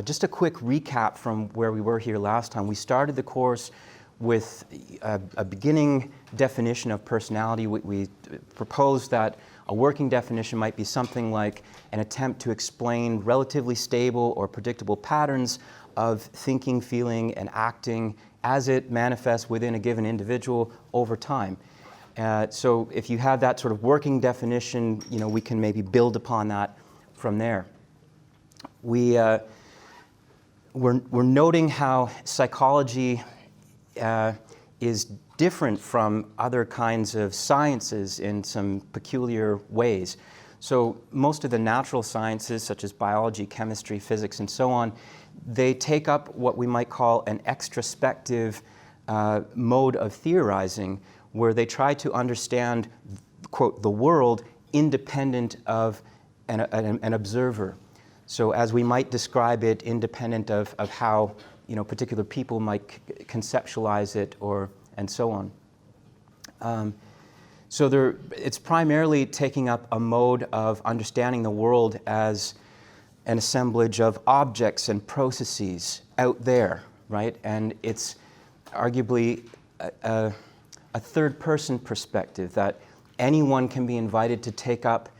Just a quick recap from where we were here last time. We started the course with a beginning definition of personality. We proposed that a working definition might be something like an attempt to explain relatively stable or predictable patterns of thinking, feeling, and acting as it manifests within a given individual over time. So if you have that sort of working definition, we can maybe build upon that from there. We're noting how psychology is different from other kinds of sciences in some peculiar ways. So most of the natural sciences, such as biology, chemistry, physics, and so on, they take up what we might call an extraspective mode of theorizing, where they try to understand, quote, the world independent of an observer. So as we might describe it, independent of how particular people might conceptualize it, and so on. So it's primarily taking up a mode of understanding the world as an assemblage of objects and processes out there, right? And it's arguably a third-person perspective, that anyone can be invited to take up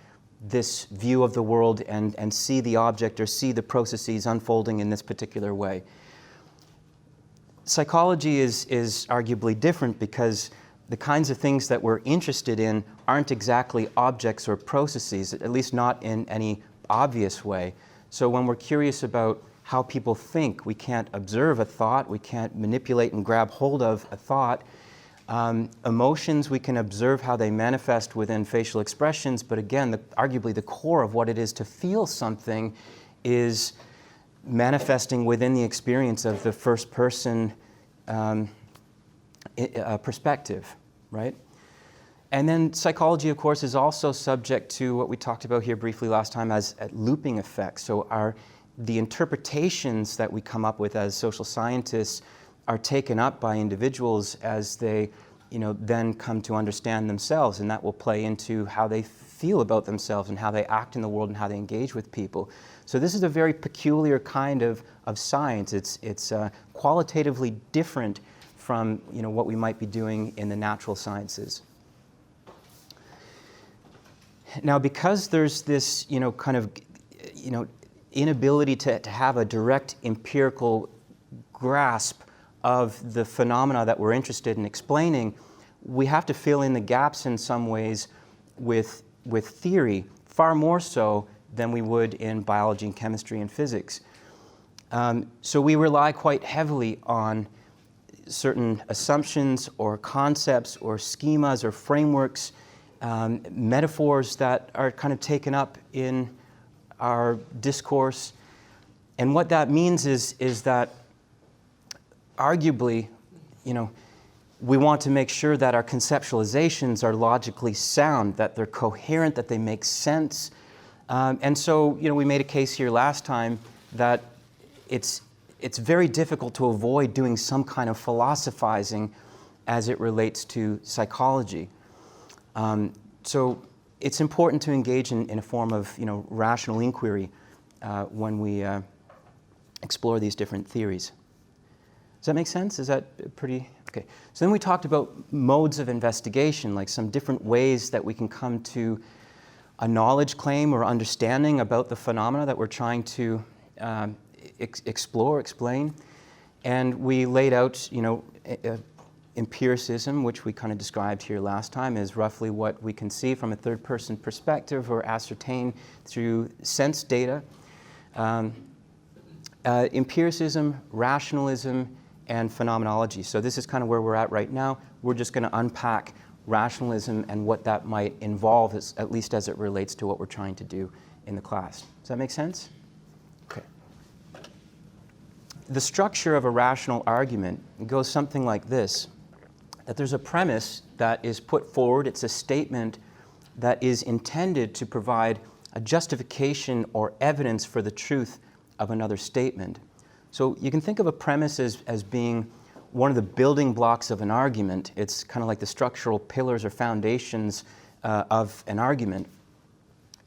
this view of the world and see the object or see the processes unfolding in this particular way. Psychology is arguably different, because the kinds of things that we're interested in aren't exactly objects or processes, at least not in any obvious way. So when we're curious about how people think, we can't observe a thought, we can't manipulate and grab hold of a thought. Emotions, we can observe how they manifest within facial expressions, but again, arguably the core of what it is to feel something is manifesting within the experience of the first person perspective, right? And then psychology, of course, is also subject to what we talked about here briefly last time as looping effects. So the interpretations that we come up with as social scientists are taken up by individuals as they, then come to understand themselves, and that will play into how they feel about themselves and how they act in the world and how they engage with people. So this is a very peculiar kind of science. It's qualitatively different from what we might be doing in the natural sciences. Now, because there's this inability to have a direct empirical grasp of the phenomena that we're interested in explaining, we have to fill in the gaps in some ways with theory, far more so than we would in biology and chemistry and physics. So we rely quite heavily on certain assumptions or concepts or schemas or frameworks, metaphors that are kind of taken up in our discourse. And what that means is that arguably, we want to make sure that our conceptualizations are logically sound, that they're coherent, that they make sense. And so, we made a case here last time that it's very difficult to avoid doing some kind of philosophizing as it relates to psychology. So it's important to engage in a form of, rational inquiry when we explore these different theories. Does that make sense? Is that pretty? Okay. So then we talked about modes of investigation, like some different ways that we can come to a knowledge claim or understanding about the phenomena that we're trying to explore, explain. And we laid out, empiricism, which we kind of described here last time, is roughly what we can see from a third-person perspective or ascertain through sense data. Empiricism, rationalism, and phenomenology. So this is kind of where we're at right now. We're just going to unpack rationalism and what that might involve, at least as it relates to what we're trying to do in the class. Does that make sense? Okay. The structure of a rational argument goes something like this, that there's a premise that is put forward. It's a statement that is intended to provide a justification or evidence for the truth of another statement. So you can think of a premise as being one of the building blocks of an argument. It's kind of like the structural pillars or foundations of an argument.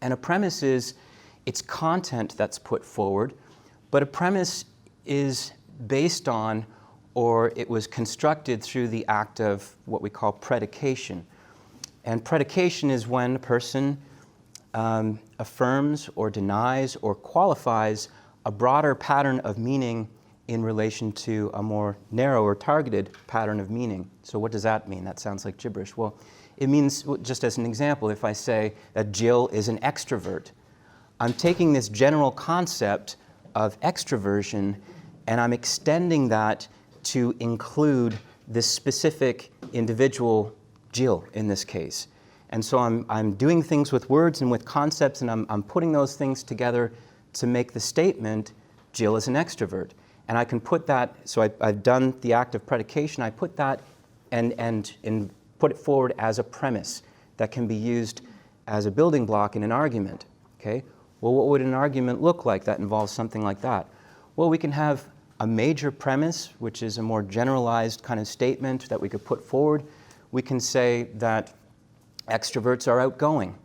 And a premise is its content that's put forward, But a premise is based on, or it was constructed through the act of what we call predication. And predication is when a person affirms or denies or qualifies a broader pattern of meaning in relation to a more narrow or targeted pattern of meaning. So what does that mean? That sounds like gibberish. Well, it means, just as an example, if I say that Jill is an extrovert, I'm taking this general concept of extroversion and I'm extending that to include this specific individual, Jill, in this case. And so I'm doing things with words and with concepts, and I'm putting those things together to make the statement, Jill is an extrovert. And I can put that, so I've done the act of predication, I put that and put it forward as a premise that can be used as a building block in an argument. Okay? Well, what would an argument look like that involves something like that? Well, we can have a major premise, which is a more generalized kind of statement that we could put forward. We can say that extroverts are outgoing,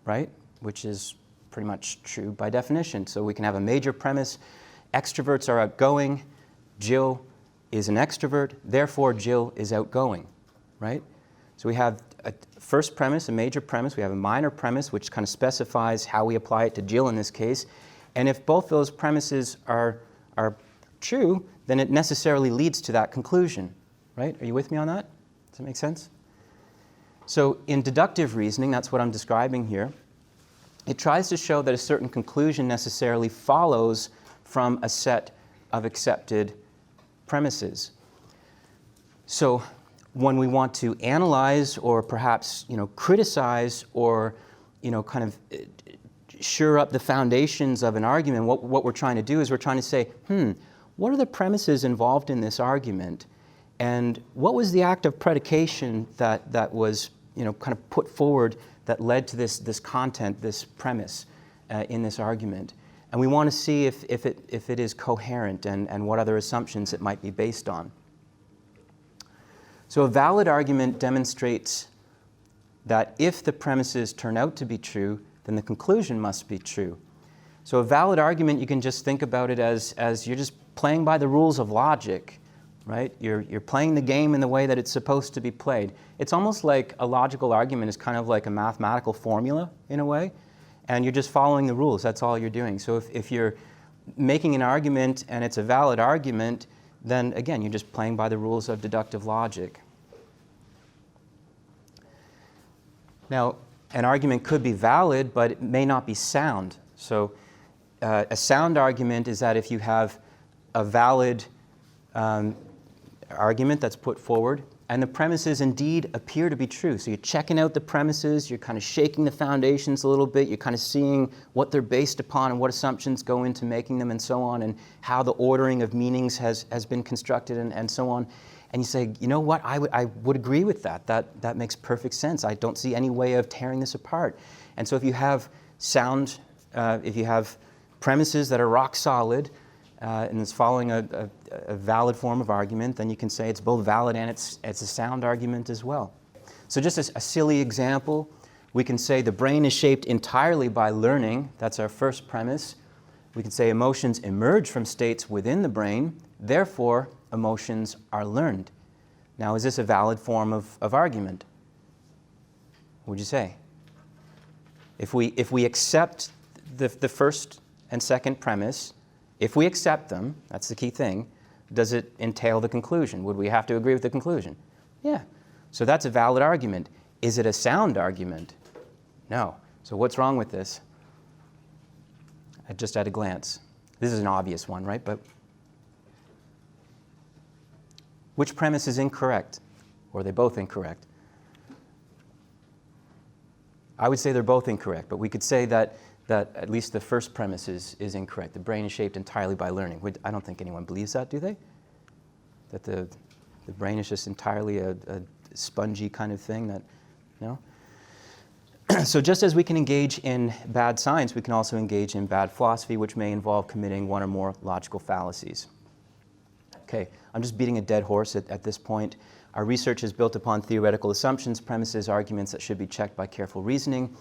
right? Which is pretty much true by definition. So we can have a major premise, extroverts are outgoing, Jill is an extrovert, therefore Jill is outgoing, right? So we have a first premise, a major premise, we have a minor premise, which kind of specifies how we apply it to Jill in this case. And if both those premises are true, then it necessarily leads to that conclusion, right? Are you with me on that? Does that make sense? So in deductive reasoning, that's what I'm describing here, it tries to show that a certain conclusion necessarily follows from a set of accepted premises. So when we want to analyze or perhaps, criticize or, kind of sure up the foundations of an argument, what we're trying to do is we're trying to say, what are the premises involved in this argument? And what was the act of predication that was, kind of put forward that led to this content, this premise in this argument? And we want to see if it is coherent and what other assumptions it might be based on. So a valid argument demonstrates that if the premises turn out to be true, then the conclusion must be true. So a valid argument, you can just think about it as you're just playing by the rules of logic, right? You're playing the game in the way that it's supposed to be played. It's almost like a logical argument is kind of like a mathematical formula in a way, and you're just following the rules. That's all you're doing. So if you're making an argument and it's a valid argument, then again, you're just playing by the rules of deductive logic. Now, an argument could be valid, but it may not be sound. So a sound argument is that if you have a valid argument that's put forward, and the premises indeed appear to be true. So you're checking out the premises, you're kind of shaking the foundations a little bit, you're kind of seeing what they're based upon and what assumptions go into making them and so on, and how the ordering of meanings has been constructed and so on. And you say, you know what, I would agree with that. That makes perfect sense. I don't see any way of tearing this apart. And so if you have sound, if you have premises that are rock solid, and it's following a valid form of argument, then you can say it's both valid and it's a sound argument as well. So just as a silly example, we can say the brain is shaped entirely by learning. That's our first premise. We can say emotions emerge from states within the brain, therefore emotions are learned. Now, is this a valid form of argument? What would you say? If we accept the first and second premise, if we accept them, that's the key thing, does it entail the conclusion? Would we have to agree with the conclusion? Yeah. So that's a valid argument. Is it a sound argument? No. So what's wrong with this? Just at a glance. This is an obvious one, right? But which premise is incorrect? Or are they both incorrect? I would say they're both incorrect, but we could say that at least the first premise is incorrect. The brain is shaped entirely by learning. I don't think anyone believes that, do they? That the brain is just entirely a spongy kind of thing that, no? So just as we can engage in bad science, we can also engage in bad philosophy, which may involve committing one or more logical fallacies. Okay, I'm just beating a dead horse at this point. Our research is built upon theoretical assumptions, premises, arguments that should be checked by careful reasoning.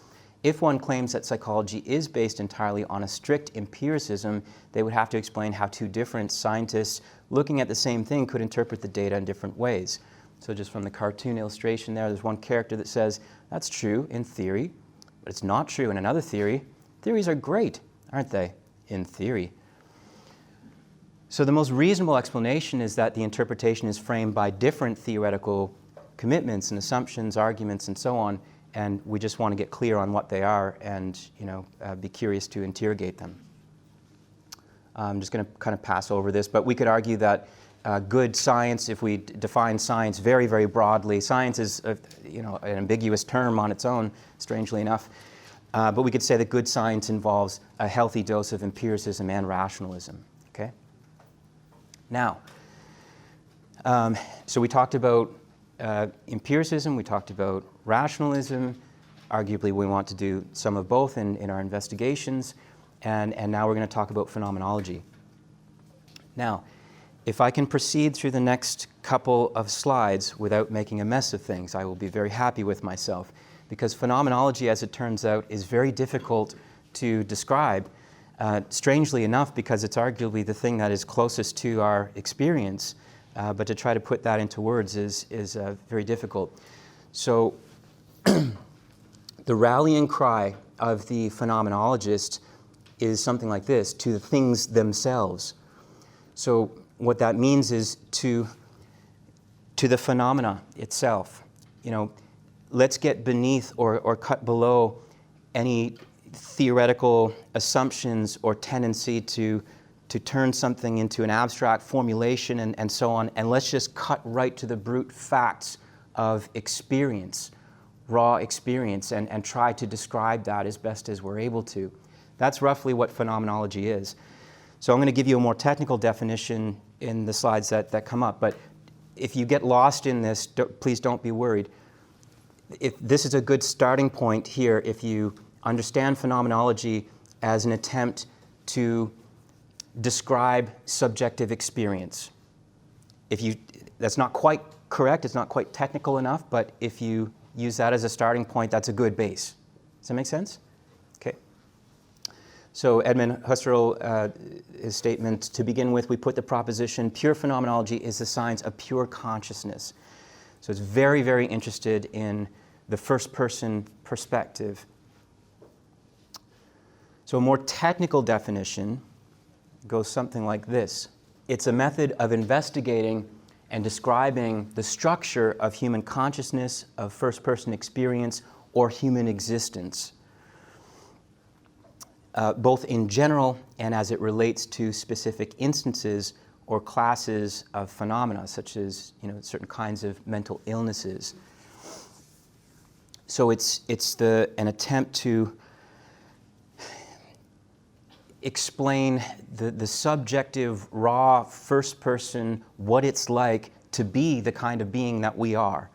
If one claims that psychology is based entirely on a strict empiricism, they would have to explain how two different scientists looking at the same thing could interpret the data in different ways. So just from the cartoon illustration there's one character that says, that's true in theory, but it's not true in another theory. Theories are great, aren't they, in theory? So the most reasonable explanation is that the interpretation is framed by different theoretical commitments and assumptions, arguments, and so on, and we just want to get clear on what they are and be curious to interrogate them. I'm just going to kind of pass over this, but we could argue that good science, if we define science very, very broadly, science is an ambiguous term on its own, strangely enough, but we could say that good science involves a healthy dose of empiricism and rationalism. Okay? Now, so we talked about empiricism, we talked about rationalism. Arguably, we want to do some of both in our investigations, and now we're going to talk about phenomenology. Now, if I can proceed through the next couple of slides without making a mess of things, I will be very happy with myself, because phenomenology, as it turns out, is very difficult to describe, strangely enough, because it's arguably the thing that is closest to our experience, but to try to put that into words is very difficult. So the rallying cry of the phenomenologist is something like this: to the things themselves. So what that means is to the phenomena itself. Let's get beneath or cut below any theoretical assumptions or tendency to turn something into an abstract formulation and so on, and let's just cut right to the brute facts of experience, raw experience, and try to describe that as best as we're able to. That's roughly what phenomenology is. So I'm going to give you a more technical definition in the slides that come up, but if you get lost in this, please don't be worried. This is a good starting point here if you understand phenomenology as an attempt to describe subjective experience. That's not quite correct, it's not quite technical enough, but if you use that as a starting point, that's a good base. Does that make sense? Okay. So Edmund Husserl, his statement, to begin with, we put the proposition, pure phenomenology is the science of pure consciousness. So it's very, very interested in the first-person perspective. So a more technical definition goes something like this. It's a method of investigating and describing the structure of human consciousness, of first-person experience, or human existence, both in general and as it relates to specific instances or classes of phenomena, such as certain kinds of mental illnesses. So it's an attempt to explain the subjective, raw, first-person, what it's like to be the kind of being that we are.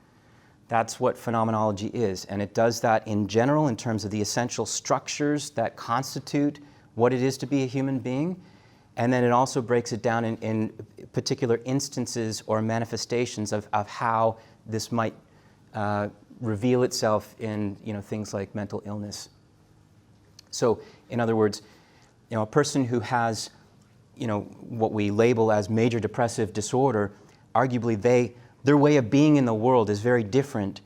That's what phenomenology is, and it does that in general in terms of the essential structures that constitute what it is to be a human being, and then it also breaks it down in particular instances or manifestations of how this might reveal itself in things like mental illness. So, in other words, a person who has, what we label as major depressive disorder, arguably their way of being in the world is very different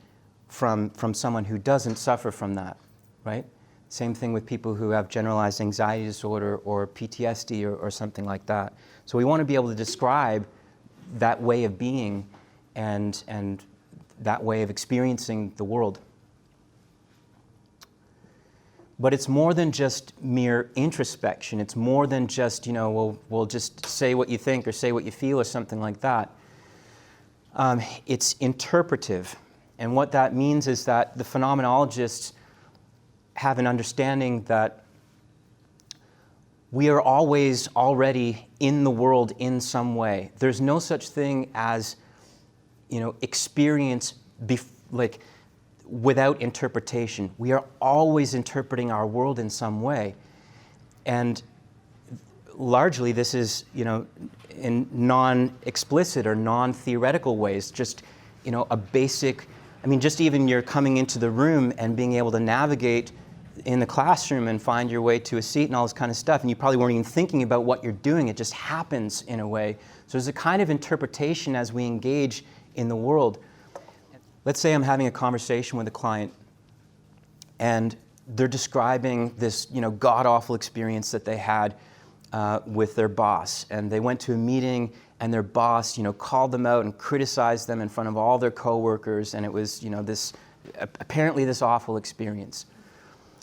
from someone who doesn't suffer from that, right? Same thing with people who have generalized anxiety disorder or PTSD or something like that. So we want to be able to describe that way of being and that way of experiencing the world. But it's more than just mere introspection. It's more than just, we'll just say what you think or say what you feel or something like that. It's interpretive. And what that means is that the phenomenologists have an understanding that we are always already in the world in some way. There's no such thing as, experience without interpretation. We are always interpreting our world in some way. And largely this is, in non-explicit or non-theoretical ways, just, a basic, just even you're coming into the room and being able to navigate, in the classroom and find your way to a seat and all this kind of stuff, and you probably weren't even thinking about what you're doing. It just happens in a way. So there's a kind of interpretation as we engage in the world. Let's say I'm having a conversation with a client, and they're describing this, god-awful experience that they had with their boss. And they went to a meeting, and their boss, called them out and criticized them in front of all their coworkers, and it was, apparently this awful experience.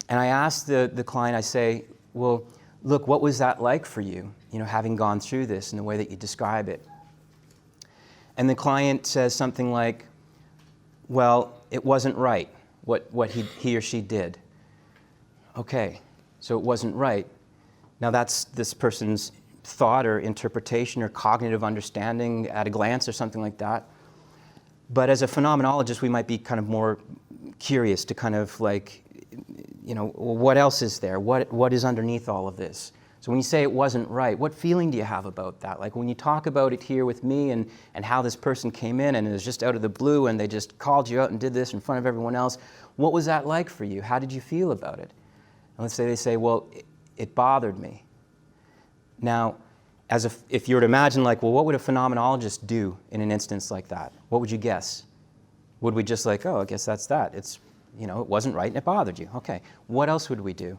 And I asked the client, I say, well, look, what was that like for you, having gone through this in the way that you describe it? And the client says something like, well, it wasn't right, what he or she did. Okay, so it wasn't right. Now that's this person's thought or interpretation or cognitive understanding at a glance or something like that. But as a phenomenologist, we might be kind of more curious to kind of like, what else is there? What is underneath all of this? So when you say it wasn't right, what feeling do you have about that? Like when you talk about it here with me and how this person came in and it was just out of the blue and they just called you out and did this in front of everyone else, what was that like for you? How did you feel about it? And let's say they say, well, it bothered me. Now, if you were to imagine like, well, what would a phenomenologist do in an instance like that? What would you guess? Would we just like, oh, I guess that's that. It's, it wasn't right and it bothered you. Okay. What else would we do?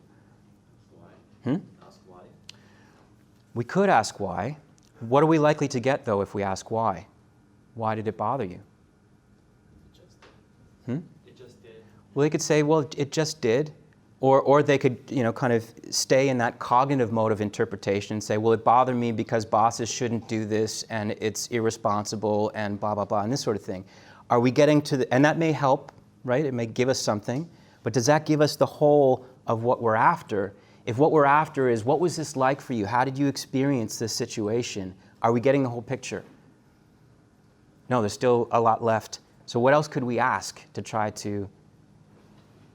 Why? Ask why. We could ask why. What are we likely to get, though, if we ask why? Why did it bother you? It just did. It just did. Well, they could say, well, it just did. Or they could, kind of stay in that cognitive mode of interpretation and say, well, it bothered me because bosses shouldn't do this and it's irresponsible and blah, blah, blah, and this sort of thing. Are we getting to and that may help, right? It may give us something, but does that give us the whole of what we're after? If what we're after is, what was this like for you? How did you experience this situation? Are we getting the whole picture? No, there's still a lot left. So what else could we ask to try to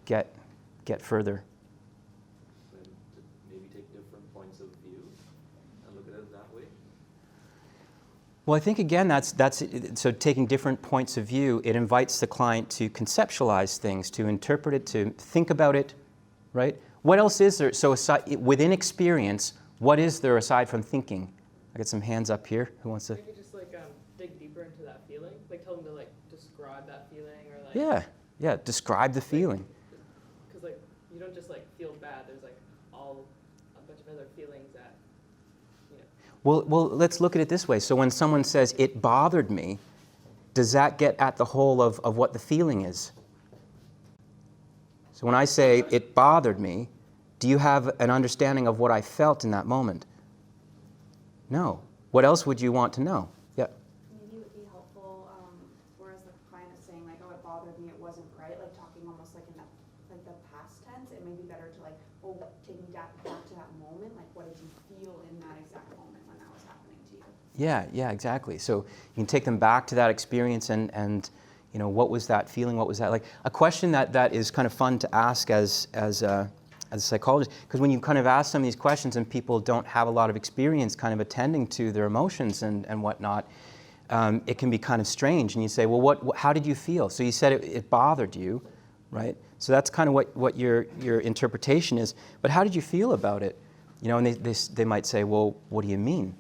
get further? Maybe take different points of view and look at it that way. Well, I think again that's so taking different points of view, it invites the client to conceptualize things, to interpret it, to think about it, right? What else is there? So within experience, what is there aside from thinking? I got some hands up here. Who wants to? Maybe just dig deeper into that feeling, tell them to describe that feeling or Yeah, describe the feeling. Because you don't just feel bad. There's a bunch of other feelings that. Well, let's look at it this way. So when someone says it bothered me, does that get at the whole of what the feeling is? So when I say it bothered me, do you have an understanding of what I felt in that moment? No. What else would you want to know? Yeah. Maybe it would be helpful, whereas the client is saying oh, it bothered me, it wasn't right, talking almost in the past tense, it may be better to take me back to that moment, what did you feel in that exact moment when that was happening to you? Yeah, exactly. So you can take them back to that experience and what was that feeling? What was that like? A question that is kind of fun to ask as a psychologist, because when you kind of ask some of these questions and people don't have a lot of experience kind of attending to their emotions and whatnot, it can be kind of strange. And you say, well, how did you feel? So you said it bothered you, right? So that's kind of what your interpretation is. But how did you feel about it? And they might say, well, what do you mean?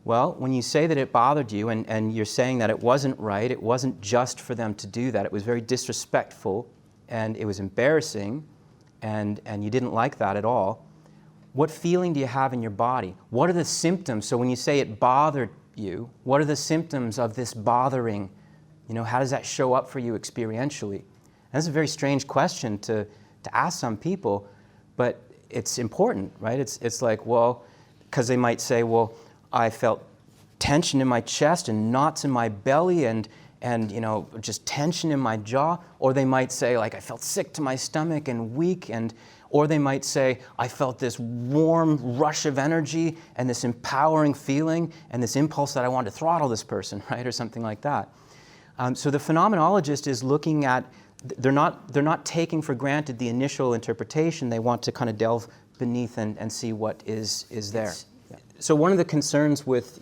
Well, when you say that it bothered you and you're saying that it wasn't right, it wasn't just for them to do that, it was very disrespectful and it was embarrassing and you didn't like that at all, what feeling do you have in your body? What are the symptoms? So when you say it bothered you, what are the symptoms of this bothering? How does that show up for you experientially? And that's a very strange question to ask some people, but it's important, right? It's like, well, because they might say, well, I felt tension in my chest and knots in my belly and just tension in my jaw. Or they might say, I felt sick to my stomach and weak. Or they might say, I felt this warm rush of energy and this empowering feeling and this impulse that I wanted to throttle this person, right? Or something like that. So the phenomenologist is looking at, they're not taking for granted the initial interpretation. They want to kind of delve beneath and see what is there. So one of the concerns with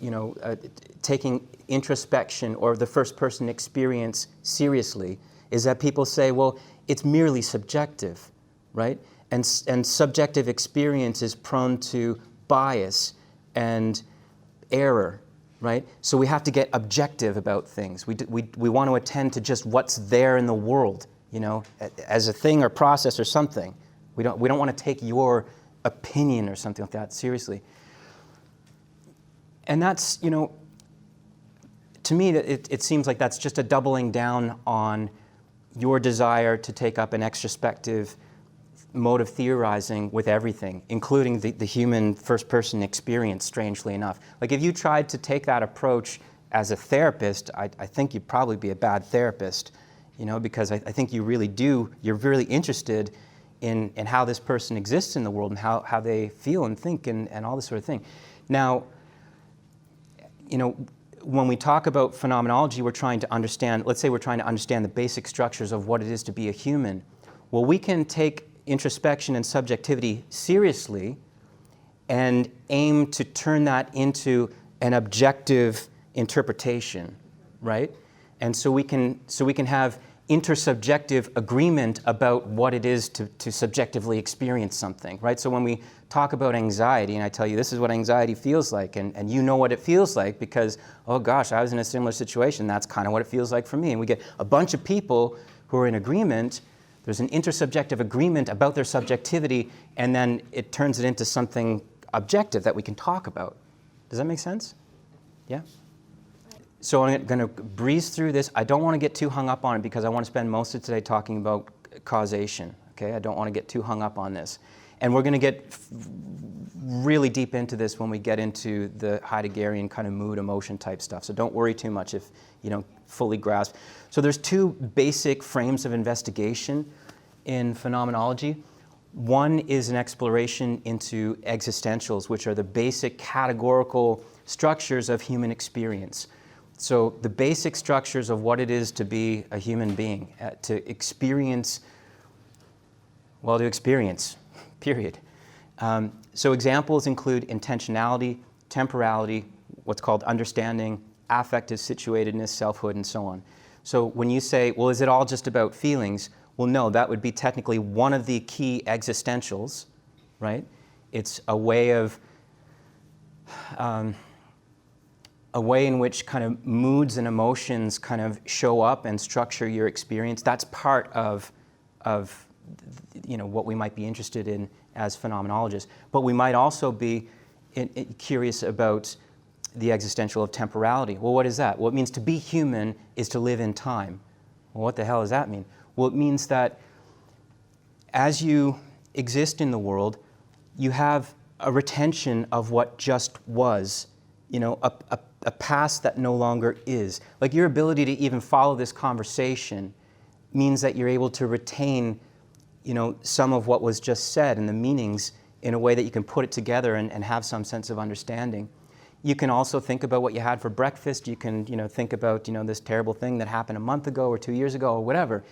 taking introspection or the first person experience seriously is that people say, well, it's merely subjective, right? and subjective experience is prone to bias and error, right? So we have to get objective about things. We want to attend to just what's there in the world, you know, as a thing or process or something. We don't want to take your opinion or something like that seriously. And that's, you know, to me, it seems like that's just a doubling down on your desire to take up an extraspective mode of theorizing with everything, including the human first-person experience, strangely enough. Like, if you tried to take that approach as a therapist, I think you'd probably be a bad therapist, you know, because I think you're really interested in how this person exists in the world and how they feel and think and all this sort of thing. Now, you know, when we talk about phenomenology, we're trying to understand, let's say we're trying to understand the basic structures of what it is to be a human. Well, we can take introspection and subjectivity seriously and aim to turn that into an objective interpretation, right? And so we can have intersubjective agreement about what it is to subjectively experience something, right? So when we talk about anxiety and I tell you this is what anxiety feels like, and you know what it feels like because, oh gosh, I was in a similar situation, that's kind of what it feels like for me. And we get a bunch of people who are in agreement, there's an intersubjective agreement about their subjectivity, and then it turns it into something objective that we can talk about. Does that make sense? Yeah? So I'm going to breeze through this. I don't want to get too hung up on it because I want to spend most of today talking about causation. Okay? I don't want to get too hung up on this. And we're going to get really deep into this when we get into the Heideggerian kind of mood, emotion type stuff. So don't worry too much if you don't fully grasp. So there's two basic frames of investigation in phenomenology. One is an exploration into existentials, which are the basic categorical structures of human experience. So the basic structures of what it is to be a human being, to experience, period. So examples include intentionality, temporality, what's called understanding, affective situatedness, selfhood, and so on. So when you say, well, is it all just about feelings? Well, no, that would be technically one of the key existentials, right? It's a way in which kind of moods and emotions kind of show up and structure your experience. That's part of you know, what we might be interested in as phenomenologists. But we might also be curious about the existential of temporality. Well, what is that? Well, it means to be human is to live in time. Well, what the hell does that mean? Well, it means that as you exist in the world, you have a retention of what just was, you know, a past that no longer is. Like your ability to even follow this conversation means that you're able to retain, you know, some of what was just said and the meanings in a way that you can put it together and have some sense of understanding. You can also think about what you had for breakfast. You can, you know, think about, you know, this terrible thing that happened a month ago or 2 years ago or whatever.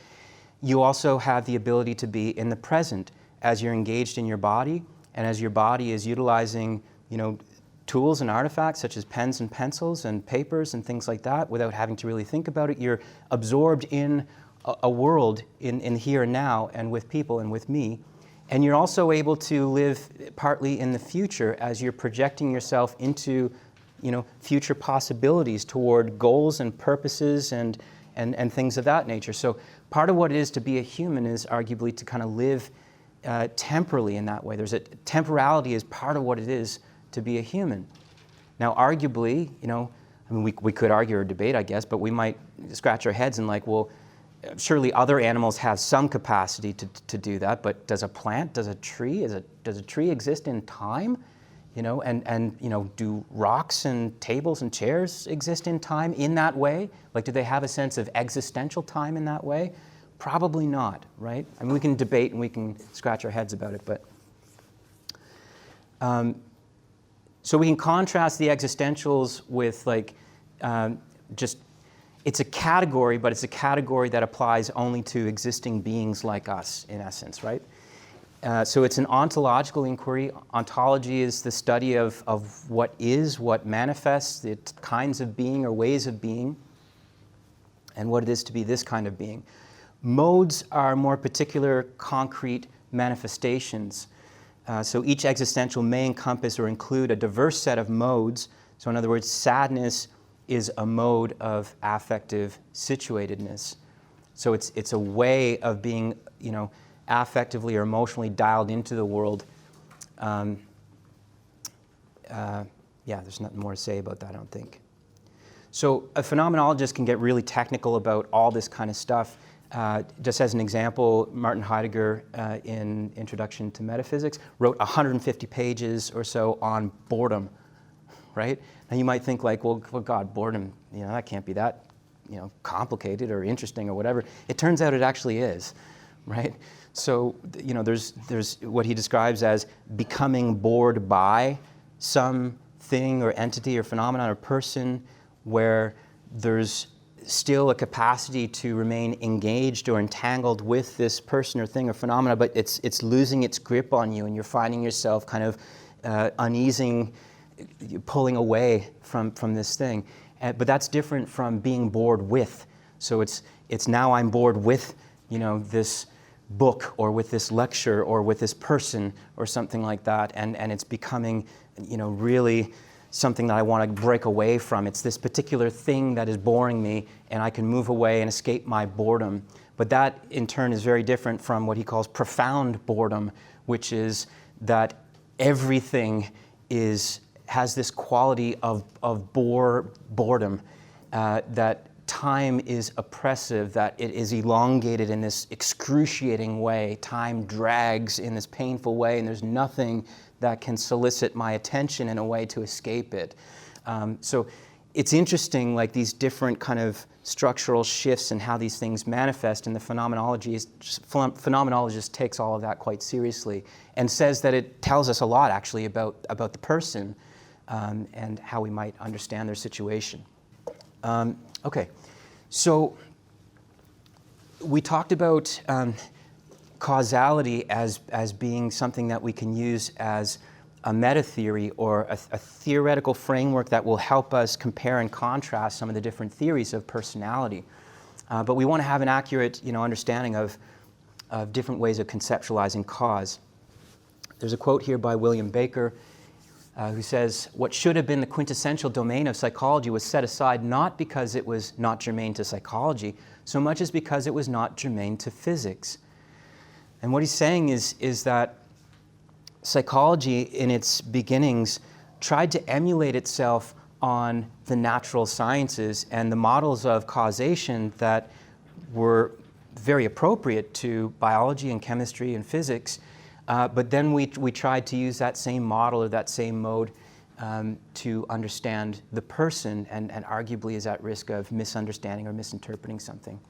You also have the ability to be in the present as you're engaged in your body and as your body is utilizing, you know, tools and artifacts such as pens and pencils and papers and things like that without having to really think about it. You're absorbed in a world in here and now and with people and with me. And you're also able to live partly in the future as you're projecting yourself into, you know, future possibilities toward goals and purposes and things of that nature. So part of what it is to be a human is arguably to kind of live temporally in that way. Temporality is part of what it is to be a human. Now, arguably, you know, I mean, we could argue or debate, I guess, but we might scratch our heads and like, well, surely other animals have some capacity to do that, but does a plant, does a tree exist in time? You know, and you know, do rocks and tables and chairs exist in time in that way? Like, do they have a sense of existential time in that way? Probably not, right? I mean, we can debate and we can scratch our heads about it, but so we can contrast the existentials with like just, it's a category, but it's a category that applies only to existing beings like us, in essence, right? So it's an ontological inquiry. Ontology is the study of what is, what manifests, the kinds of being or ways of being, and what it is to be this kind of being. Modes are more particular, concrete manifestations. So each existential may encompass or include a diverse set of modes. So in other words, sadness is a mode of affective situatedness. So it's a way of being, affectively or emotionally dialed into the world. There's nothing more to say about that, I don't think. So a phenomenologist can get really technical about all this kind of stuff. Just as an example, Martin Heidegger, in Introduction to Metaphysics, wrote 150 pages or so on boredom, right? And you might think like, well, God, boredom, that can't be that, complicated or interesting or whatever. It turns out it actually is, right? So, there's what he describes as becoming bored by some thing or entity or phenomenon or person where there's still a capacity to remain engaged or entangled with this person or thing or phenomena, but it's losing its grip on you and you're finding yourself kind of uneasing, pulling away from this thing. But that's different from being bored with. So it's now I'm bored with, this book or with this lecture or with this person or something like that, and it's becoming, really something that I want to break away from. It's this particular thing that is boring me, and I can move away and escape my boredom. But that, in turn, is very different from what he calls profound boredom, which is that everything has this quality of boredom, that time is oppressive, that it is elongated in this excruciating way. Time drags in this painful way, and there's nothing that can solicit my attention in a way to escape it. So it's interesting, like these different kind of structural shifts and how these things manifest, and the phenomenologist takes all of that quite seriously and says that it tells us a lot actually about the person and how we might understand their situation. Okay, so we talked about causality as being something that we can use as a meta-theory or a theoretical framework that will help us compare and contrast some of the different theories of personality. But we want to have an accurate understanding of different ways of conceptualizing cause. There's a quote here by William Baker who says, "What should have been the quintessential domain of psychology was set aside not because it was not germane to psychology, so much as because it was not germane to physics." And what he's saying is that psychology in its beginnings tried to emulate itself on the natural sciences and the models of causation that were very appropriate to biology and chemistry and physics. But then we tried to use that same model or that same mode to understand the person, and arguably is at risk of misunderstanding or misinterpreting something.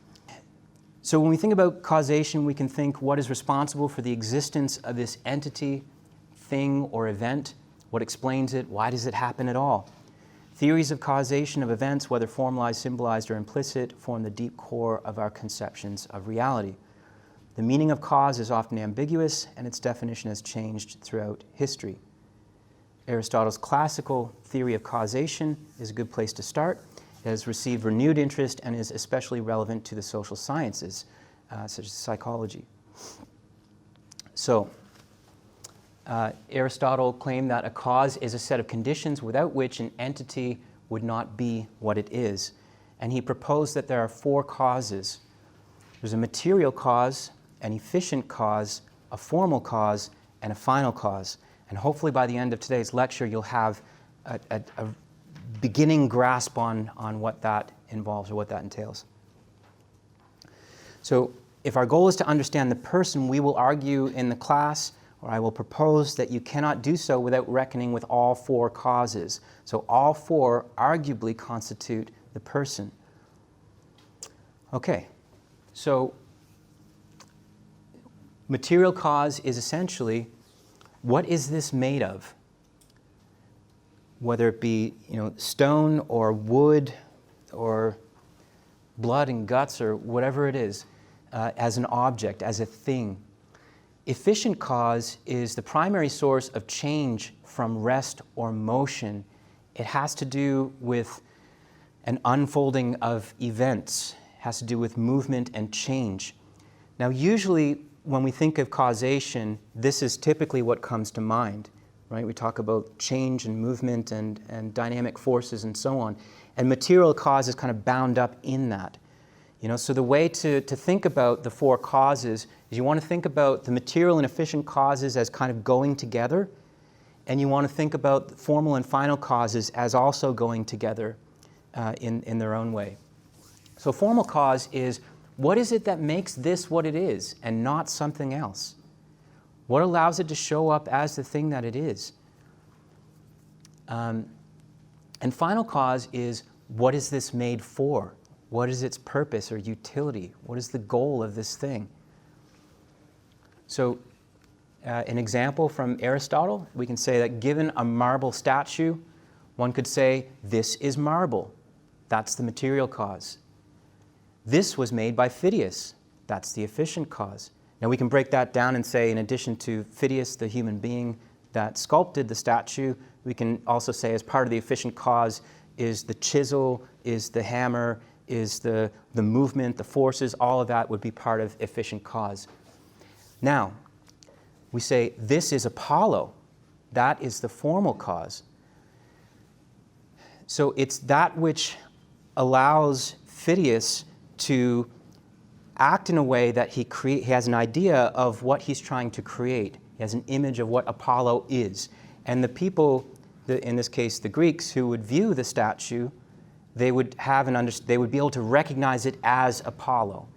So when we think about causation, we can think what is responsible for the existence of this entity, thing, or event, what explains it, why does it happen at all. Theories of causation of events, whether formalized, symbolized, or implicit, form the deep core of our conceptions of reality. The meaning of cause is often ambiguous, and its definition has changed throughout history. Aristotle's classical theory of causation is a good place to start. It has received renewed interest and is especially relevant to the social sciences, such as psychology. So, Aristotle claimed that a cause is a set of conditions without which an entity would not be what it is. And he proposed that there are four causes. There's a material cause, an efficient cause, a formal cause, and a final cause. And hopefully by the end of today's lecture, you'll have a beginning grasp on what that involves or what that entails. So if our goal is to understand the person, we will argue in the class, or I will propose that you cannot do so without reckoning with all four causes. So all four arguably constitute the person. Okay, so material cause is essentially, what is this made of? Whether it be stone or wood or blood and guts or whatever it is, as an object, as a thing. Efficient cause is the primary source of change from rest or motion. It has to do with an unfolding of events, it has to do with movement and change. Now usually when we think of causation, this is typically what comes to mind, right? We talk about change and movement and dynamic forces and so on. And material cause is kind of bound up in that. So the way to think about the four causes is you want to think about the material and efficient causes as kind of going together, and you want to think about the formal and final causes as also going together in their own way. So formal cause is, what is it that makes this what it is and not something else? What allows it to show up as the thing that it is? And final cause is, what is this made for? What is its purpose or utility? What is the goal of this thing? So an example from Aristotle, we can say that given a marble statue, one could say, this is marble. That's the material cause. This was made by Phidias. That's the efficient cause. Now we can break that down and say, in addition to Phidias, the human being that sculpted the statue, we can also say as part of the efficient cause is the chisel, is the hammer, is the movement, the forces, all of that would be part of efficient cause. Now, we say this is Apollo. That is the formal cause. So it's that which allows Phidias to act in a way that he has an idea of what he's trying to create. He has an image of what Apollo is. And the people, in this case the Greeks, who would view the statue, they would be able to recognize it as Apollo.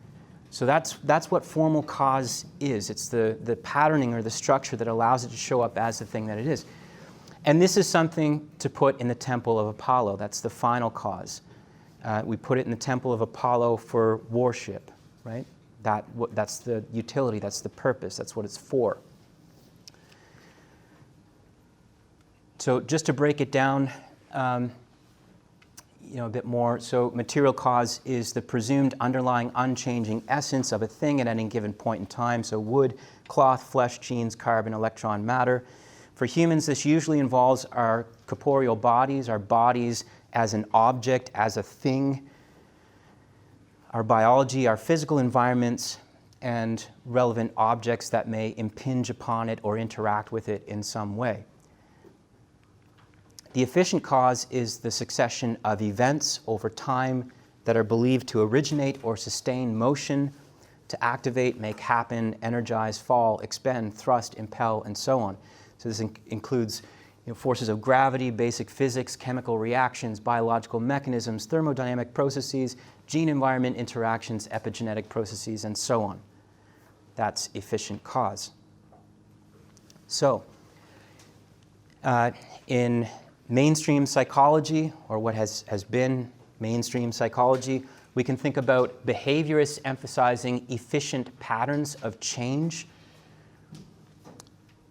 So that's what formal cause is. It's the patterning or the structure that allows it to show up as the thing that it is. And this is something to put in the temple of Apollo. That's the final cause. We put it in the temple of Apollo for worship, right? That's the utility, that's the purpose, that's what it's for. So just to break it down a bit more, so material cause is the presumed underlying unchanging essence of a thing at any given point in time. So wood, cloth, flesh, genes, carbon, electron, matter. For humans, this usually involves our corporeal bodies, our bodies as an object, as a thing, our biology, our physical environments, and relevant objects that may impinge upon it or interact with it in some way. The efficient cause is the succession of events over time that are believed to originate or sustain motion, to activate, make happen, energize, fall, expend, thrust, impel, and so on. So this includes forces of gravity, basic physics, chemical reactions, biological mechanisms, thermodynamic processes, gene-environment interactions, epigenetic processes, and so on. That's efficient cause. So, in mainstream psychology, or what has been mainstream psychology, we can think about behaviorists emphasizing efficient patterns of change.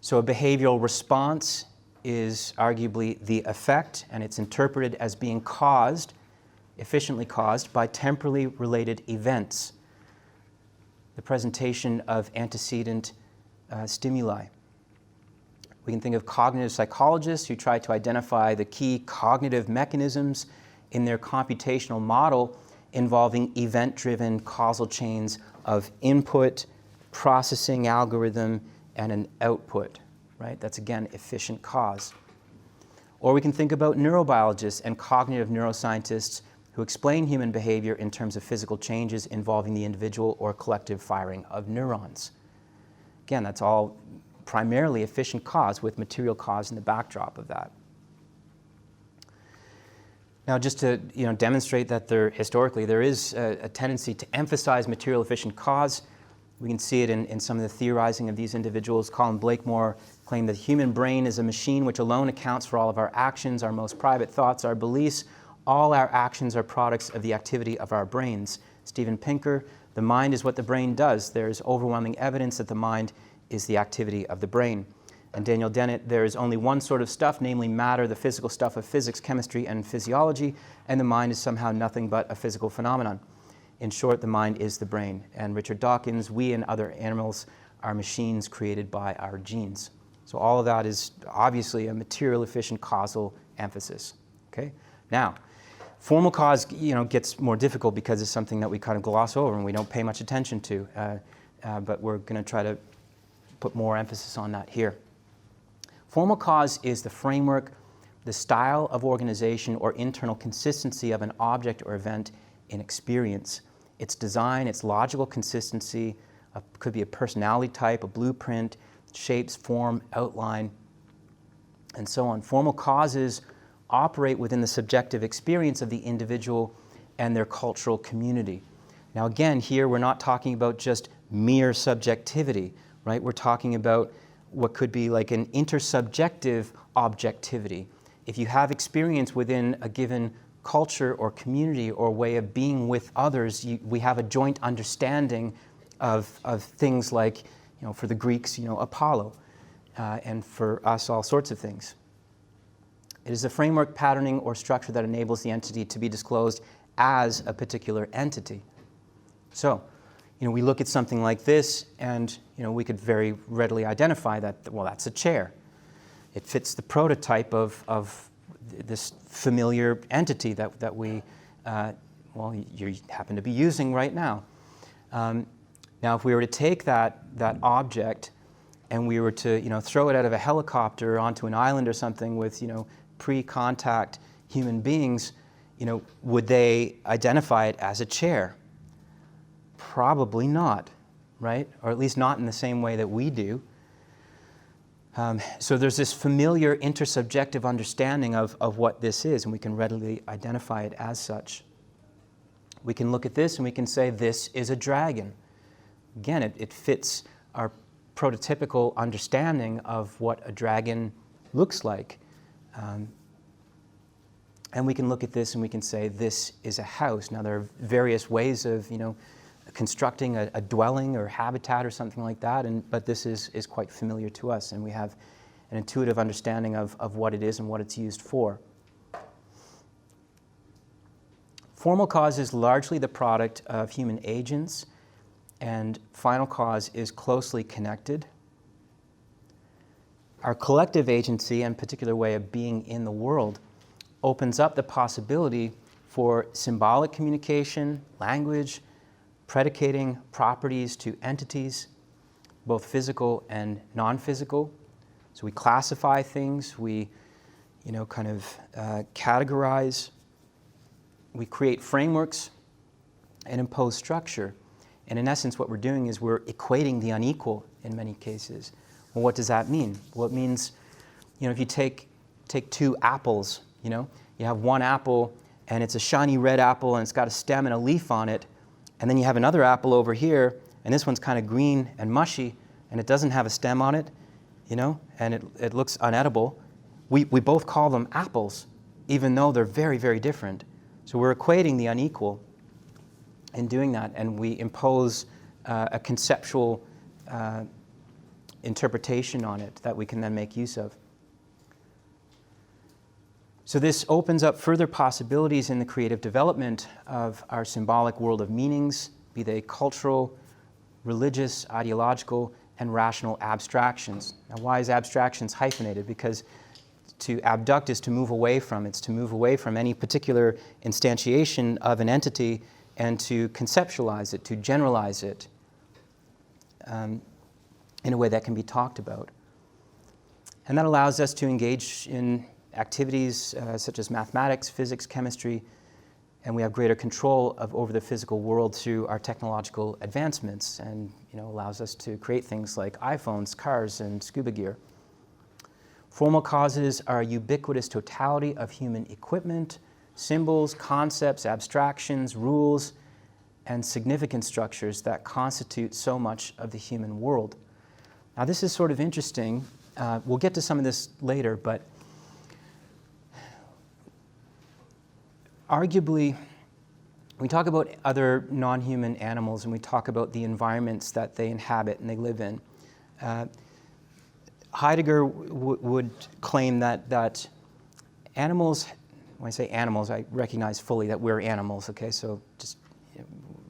So a behavioral response is arguably the effect, and it's interpreted as being caused, efficiently caused, by temporally related events, the presentation of antecedent stimuli. We can think of cognitive psychologists who try to identify the key cognitive mechanisms in their computational model involving event-driven causal chains of input, processing algorithm, and an output, right? That's, again, efficient cause. Or we can think about neurobiologists and cognitive neuroscientists who explain human behavior in terms of physical changes involving the individual or collective firing of neurons. Again, that's all primarily efficient cause with material cause in the backdrop of that. Now, just to demonstrate that historically there is a tendency to emphasize material efficient cause, we can see it in some of the theorizing of these individuals. Colin Blakemore claimed that the human brain is a machine which alone accounts for all of our actions, our most private thoughts, our beliefs. All our actions are products of the activity of our brains. Steven Pinker, the mind is what the brain does. There is overwhelming evidence that the mind is the activity of the brain. And Daniel Dennett, there is only one sort of stuff, namely matter, the physical stuff of physics, chemistry, and physiology, and the mind is somehow nothing but a physical phenomenon. In short, the mind is the brain. And Richard Dawkins, we and other animals are machines created by our genes. So all of that is obviously a material efficient causal emphasis. Okay? Now, formal cause gets more difficult because it's something that we kind of gloss over and we don't pay much attention to. but we're going to try to put more emphasis on that here. Formal cause is the framework, the style of organization or internal consistency of an object or event in experience. Its design, its logical consistency, could be a personality type, a blueprint, shapes, form, outline, and so on. Formal causes operate within the subjective experience of the individual and their cultural community. Now again, here we're not talking about just mere subjectivity, right? We're talking about what could be like an intersubjective objectivity. If you have experience within a given culture or community or way of being with others, we have a joint understanding of things like, for the Greeks, Apollo, and for us, all sorts of things. It is a framework, patterning, or structure that enables the entity to be disclosed as a particular entity. So, we look at something like this, and we could very readily identify that, well, that's a chair. It fits the prototype of this familiar entity that we, you happen to be using right now. Now, if we were to take that object and we were to, throw it out of a helicopter onto an island or something with, pre-contact human beings, would they identify it as a chair? Probably not, right? Or at least not in the same way that we do. So there's this familiar intersubjective understanding of what this is, and we can readily identify it as such. We can look at this and we can say, this is a dragon. Again, it fits our prototypical understanding of what a dragon looks like. And we can look at this and we can say, this is a house. Now, there are various ways of, constructing a dwelling or habitat or something like that, but this is quite familiar to us, and we have an intuitive understanding of what it is and what it's used for. Formal cause is largely the product of human agents, and final cause is closely connected. Our collective agency and particular way of being in the world opens up the possibility for symbolic communication, language, predicating properties to entities, both physical and non-physical. So we classify things, we categorize, we create frameworks and impose structure. And in essence, what we're doing is we're equating the unequal in many cases. Well, what does that mean? Well, it means, if you take two apples, you have one apple and it's a shiny red apple and it's got a stem and a leaf on it, and then you have another apple over here and this one's kind of green and mushy and it doesn't have a stem on it, and it looks unedible. We both call them apples, even though they're very, very different. So we're equating the unequal in doing that, and we impose a conceptual interpretation on it that we can then make use of. So this opens up further possibilities in the creative development of our symbolic world of meanings, be they cultural, religious, ideological, and rational abstractions. Now, why is abstractions hyphenated? Because to abduct is to move away from. It's to move away from any particular instantiation of an entity and to conceptualize it, to generalize it in a way that can be talked about. And that allows us to engage in activities such as mathematics, physics, chemistry, and we have greater control over the physical world through our technological advancements, and allows us to create things like iPhones, cars, and scuba gear. Formal causes are a ubiquitous totality of human equipment, symbols, concepts, abstractions, rules, and significant structures that constitute so much of the human world. Now, this is sort of interesting. We'll get to some of this later, but arguably, we talk about other non-human animals and we talk about the environments that they inhabit and they live in. Heidegger would claim that animals, when I say animals, I recognize fully that we're animals, okay? So just,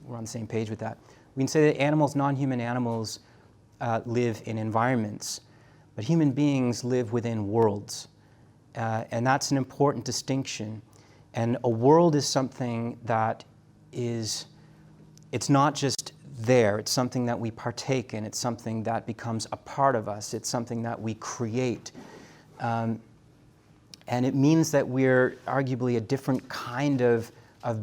we're on the same page with that. We can say that animals, non-human animals, live in environments, but human beings live within worlds. And that's an important distinction. And a world is something that it's not just there. It's something that we partake in. It's something that becomes a part of us. It's something that we create. And it means that we're arguably a different kind of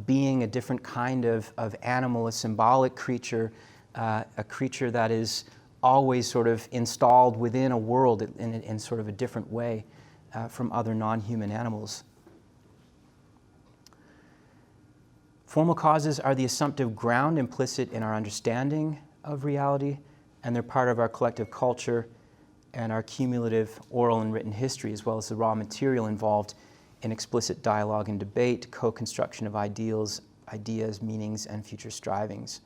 being, a different kind of animal, a symbolic creature, a creature that is always sort of installed within a world in sort of a different way from other non-human animals. Formal causes are the assumptive ground implicit in our understanding of reality, and they're part of our collective culture and our cumulative oral and written history, as well as the raw material involved in explicit dialogue and debate, co-construction of ideals, ideas, meanings, and future strivings.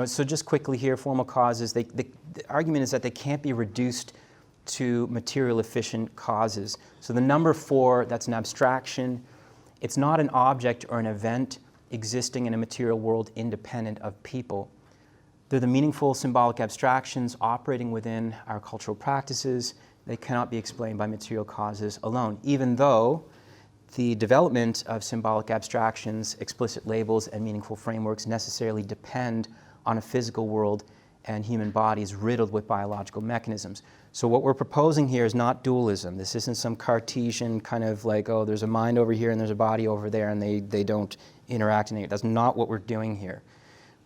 So just quickly here, formal causes, the argument is that they can't be reduced to material efficient causes. So the number 4, that's an abstraction. It's not an object or an event existing in a material world independent of people. They're the meaningful symbolic abstractions operating within our cultural practices. They cannot be explained by material causes alone, even though the development of symbolic abstractions, explicit labels, and meaningful frameworks necessarily depend on a physical world and human bodies riddled with biological mechanisms. So what we're proposing here is not dualism. This isn't some Cartesian kind of like, oh, there's a mind over here and there's a body over there and they don't interact. That's not what we're doing here.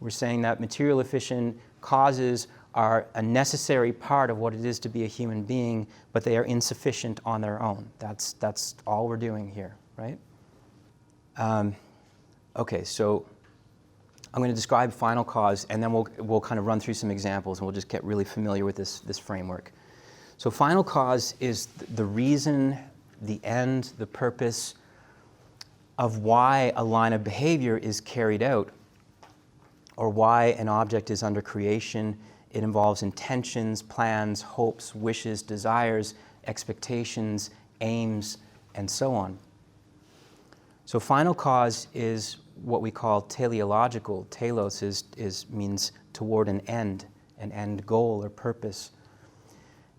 We're saying that material efficient causes are a necessary part of what it is to be a human being, but they are insufficient on their own. That's all we're doing here, right? Okay, so I'm going to describe final cause, and then we'll kind of run through some examples, and we'll just get really familiar with this framework. So final cause is the reason, the end, the purpose of why a line of behavior is carried out, or why an object is under creation. It involves intentions, plans, hopes, wishes, desires, expectations, aims, and so on. So final cause is what we call teleological. Telos means toward an end goal or purpose.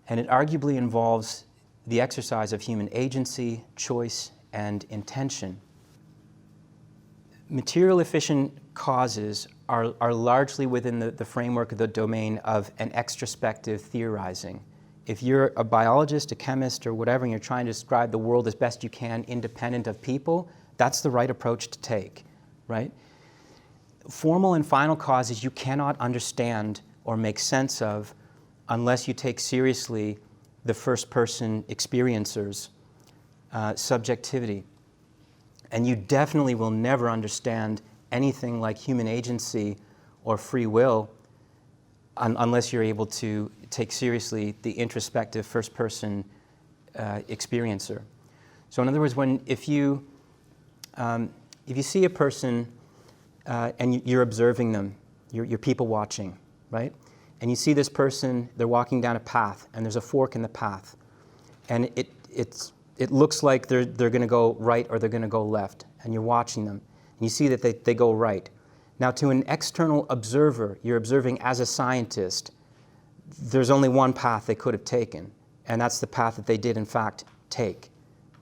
And it arguably involves the exercise of human agency, choice, and intention. Material efficient causes are largely within the framework of the domain of an extraspective theorizing. If you're a biologist, a chemist, or whatever, and you're trying to describe the world as best you can, independent of people, that's the right approach to take, right? Formal and final causes you cannot understand or make sense of unless you take seriously the first-person experiencer's subjectivity. And you definitely will never understand anything like human agency or free will unless you're able to take seriously the introspective first-person experiencer. So in other words, if you see a person and you're observing them, you're people watching, right? And you see this person, they're walking down a path, and there's a fork in the path. And it looks like they're going to go right or they're going to go left, and you're watching them. And you see that they go right. Now, to an external observer, you're observing as a scientist, there's only one path they could have taken, and that's the path that they did, in fact, take,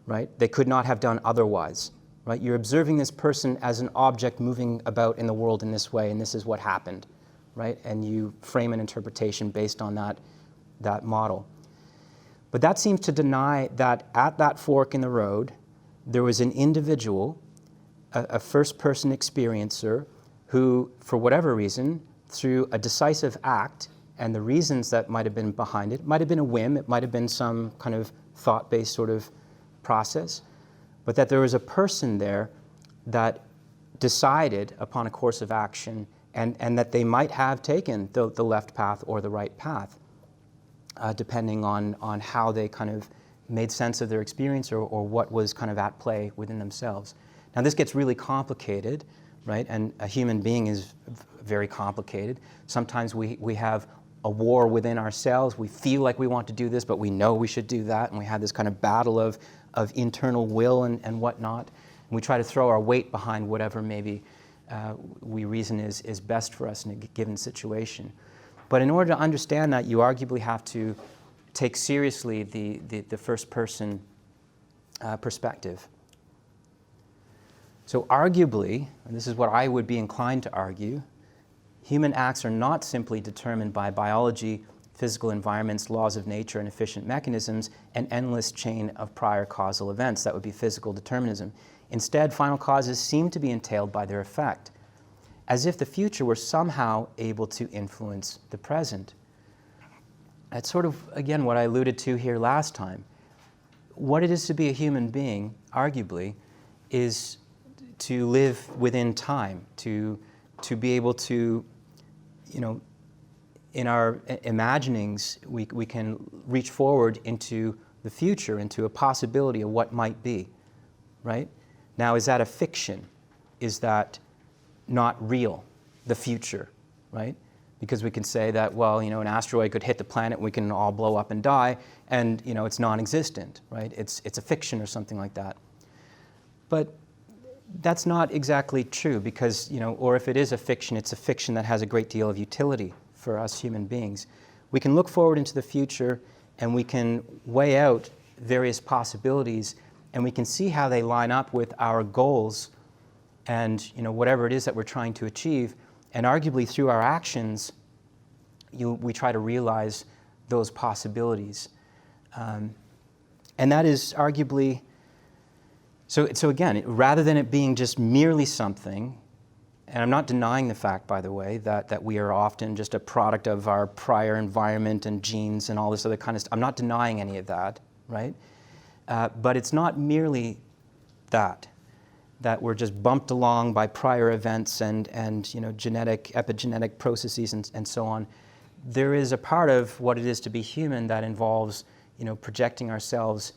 right? They could not have done otherwise, right? You're observing this person as an object moving about in the world in this way, and this is what happened, right? And you frame an interpretation based on that model. But that seems to deny that at that fork in the road, there was an individual, a first-person experiencer, who, for whatever reason, through a decisive act, and the reasons that might have been behind it, might have been a whim, it might have been some kind of thought-based sort of process, but that there was a person there that decided upon a course of action, and that they might have taken the left path or the right path, depending on how they kind of made sense of their experience or what was kind of at play within themselves. Now this gets really complicated, right? And a human being is very complicated. Sometimes we have a war within ourselves. We feel like we want to do this, but we know we should do that, and we have this kind of battle of internal will and whatnot. And we try to throw our weight behind whatever maybe we reason is best for us in a given situation. But in order to understand that, you arguably have to take seriously the first-person perspective. So arguably, and this is what I would be inclined to argue, Human acts are not simply determined by biology, physical environments, laws of nature, and efficient mechanisms, an endless chain of prior causal events. That would be physical determinism. Instead, final causes seem to be entailed by their effect, as if the future were somehow able to influence the present. That's sort of, again, what I alluded to here last time. What it is to be a human being, arguably, is to live within time, to be able to, in our imaginings, we can reach forward into the future, into a possibility of what might be, right? Now, is that a fiction? Is that not real, the future, right? Because we can say that, well, an asteroid could hit the planet, we can all blow up and die, and, it's non-existent, right? It's a fiction or something like that. But that's not exactly true because, or if it is a fiction, it's a fiction that has a great deal of utility for us human beings. We can look forward into the future and we can weigh out various possibilities and we can see how they line up with our goals and, whatever it is that we're trying to achieve. And arguably through our actions, we try to realize those possibilities. And that is arguably, so again, rather than it being just merely something, and I'm not denying the fact, by the way, that we are often just a product of our prior environment and genes and all this other kind of stuff. I'm not denying any of that, right? But it's not merely that we're just bumped along by prior events and epigenetic processes and so on. There is a part of what it is to be human that involves, projecting ourselves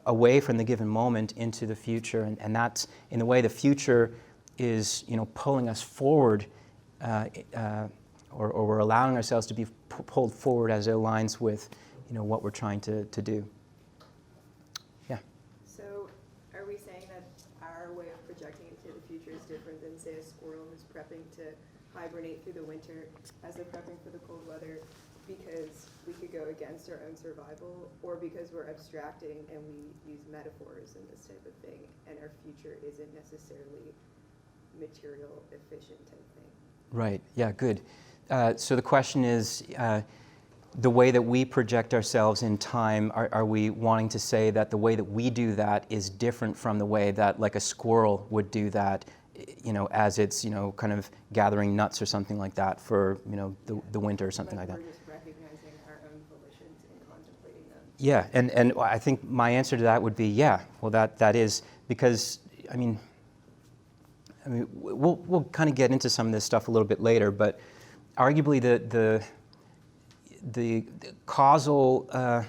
away from the given moment into the future, and that's in the way the future is, pulling us forward, or we're allowing ourselves to be pulled forward as it aligns with, what we're trying to do. So, are we saying that our way of projecting into the future is different than, say, a squirrel who's prepping to hibernate through the winter as they're prepping for the cold weather, because we could go against our own survival, or because we're abstracting and we use metaphors and this type of thing, and our future isn't necessarily material efficient type thing? Right, yeah, good. So the question is, the way that we project ourselves in time, are we wanting to say that the way that we do that is different from the way that like a squirrel would do that, as it's, kind of gathering nuts or something like that for, the winter or something like that? We're just recognizing our own volitions and contemplating them. Yeah, and I think my answer to that would be, yeah, well, that is, because, I mean, we'll kind of get into some of this stuff a little bit later, but arguably the causal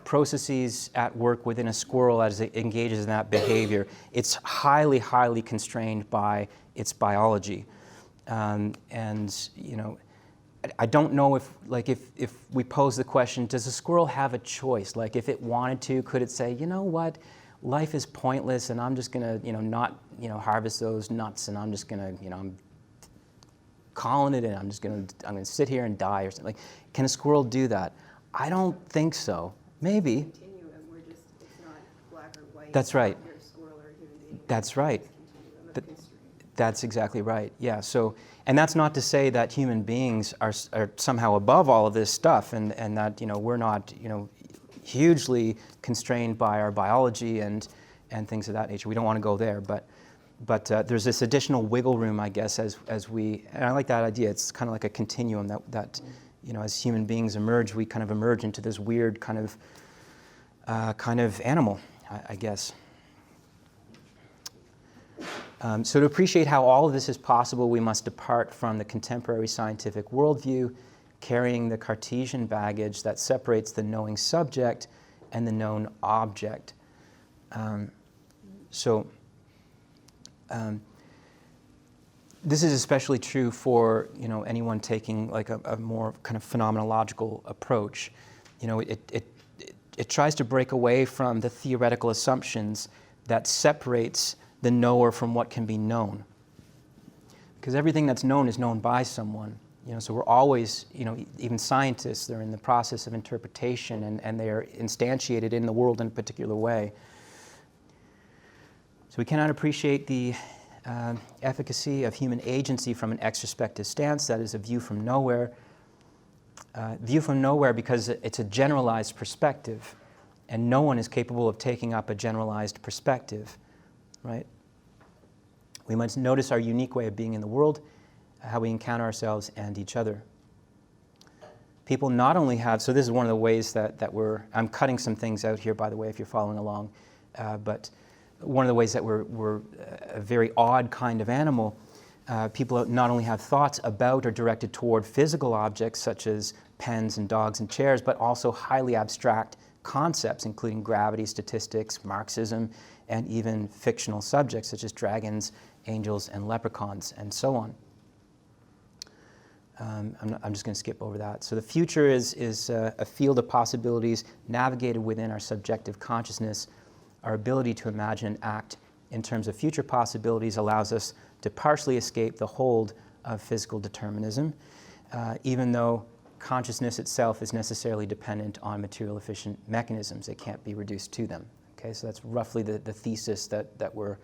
processes at work within a squirrel as it engages in that behavior, it's highly, highly constrained by its biology. And, I don't know if we pose the question, does a squirrel have a choice? Like if it wanted to, could it say, you know what, life is pointless and I'm just gonna, not, harvest those nuts and I'm just gonna, I'm calling it and I'm gonna sit here and die or something. Like, can a squirrel do that? I don't think so. Maybe. Continuum, it's not black or white. That's right. You're a squirrel or a human being. That's right. It's continuum of constraint. That's exactly right. Yeah. So, and that's not to say that human beings are somehow above all of this stuff, and that we're not hugely constrained by our biology and things of that nature. We don't want to go there, but there's this additional wiggle room, I guess, as we, and I like that idea. It's kind of like a continuum that as human beings emerge, we kind of emerge into this weird kind of animal, I guess. So to appreciate how all of this is possible, we must depart from the contemporary scientific worldview, carrying the Cartesian baggage that separates the knowing subject and the known object. This is especially true for anyone taking like a more kind of phenomenological approach. It tries to break away from the theoretical assumptions that separates the knower from what can be known. Because everything that's known is known by someone. So we're always, even scientists, they're in the process of interpretation and they are instantiated in the world in a particular way. So we cannot appreciate the efficacy of human agency from an extraspective stance, that is a view from nowhere. View from nowhere because it's a generalized perspective, and no one is capable of taking up a generalized perspective, right? We must notice our unique way of being in the world, how we encounter ourselves and each other. People not only have, so this is one of the ways that I'm cutting some things out here, by the way, if you're following along, but one of the ways that we're a very odd kind of animal. People not only have thoughts about or directed toward physical objects such as pens and dogs and chairs, but also highly abstract concepts, including gravity, statistics, Marxism, and even fictional subjects such as dragons, angels, and leprechauns, and so on. I'm just going to skip over that. So the future is a field of possibilities navigated within our subjective consciousness. Our ability to imagine and act in terms of future possibilities allows us to partially escape the hold of physical determinism, even though consciousness itself is necessarily dependent on material efficient mechanisms. It can't be reduced to them. Okay, so that's roughly the thesis that we're